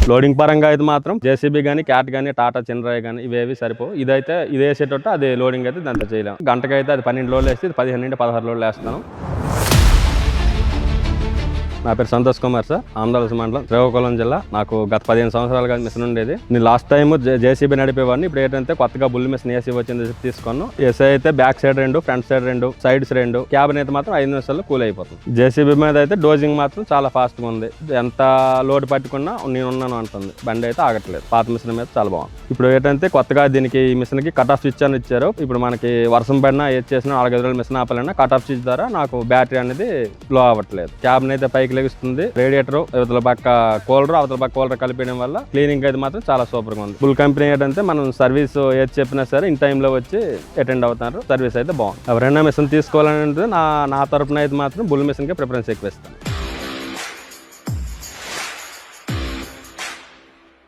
Loading పరంగా అయితే మాత్రం జేసీబీ కానీ క్యాట్ కానీ టాటా చిన్రాయ్ కానీ ఇవేవి సరిపో. ఇదైతే ఇది వేసేటట్టు అది లోడింగ్ అయితే దాంతో చేయలేము. గంటకైతే అది 12 లోడ్లు వేస్తే 15 నుండి 16 లోడ్లు వేస్తాను. నా పేరు సంతోష్ కుమార్ సార్, ఆంధ్రప్రదేశ్ మండలం శ్రీకాకుళం జిల్లా. నాకు గత 15 సంవత్సరాలుగా మిషన్ ఉండేది. నేను లాస్ట్ టైం జేసీబీ నడిపేవాడిని. ఇప్పుడు ఏంటంటే కొత్తగా బుల్ మిషన్ ఏసీ వచ్చింది తీసుకున్నాను. ఏసీ అయితే back side 2, front side 2, sides 2, cabin అయితే మాత్రం 5 నిమిషాల్లో కూల్ అయిపోతుంది. జేసీబీ మీద అయితే డోజింగ్ మాత్రం చాలా ఫాస్ట్ గా ఉంది. ఎంత లోడ్ పట్టుకున్నా నేను ఉన్నాను అంటుంది. బండి అయితే ఆగట్లేదు. పాత మిషన్ మీద చాలా బాగుంది. ఇప్పుడు ఏంటంటే కొత్తగా దీనికి ఈ మిషన్ కి కట్ ఆఫ్ స్విచ్ అని ఇచ్చారు. ఇప్పుడు మనకి వర్షం పడినా ఏది చేసినా 4-5 రోజులు మిషన్ ఆపాలన్నా కట్ ఆఫ్ స్విచ్ ద్వారా నాకు బ్యాటరీ అనేది లో అవ్వట్లేదు. క్యాబిన్ అయితే పైకి లెగిస్తుంది. రేడియేటర్ అవతల పక్క కూలర్ కలిపేయడం వల్ల క్లీనింగ్ అయితే మాత్రం చాలా సూపర్ గా ఉంది. బుల్ కంపెనీ ఏంటంటే మనం సర్వీస్ ఏది చెప్పినా సరే ఇన్ టైమ్ లో వచ్చి అటెండ్ అవుతారు. సర్వీస్ అయితే బాగుంది. ఎవరైనా మిషన్ తీసుకోవాలంటే నా తరపున అయితే మాత్రం బుల్ మిషన్ కి ప్రిఫరెన్స్ ఎక్కువ ఇస్తాను.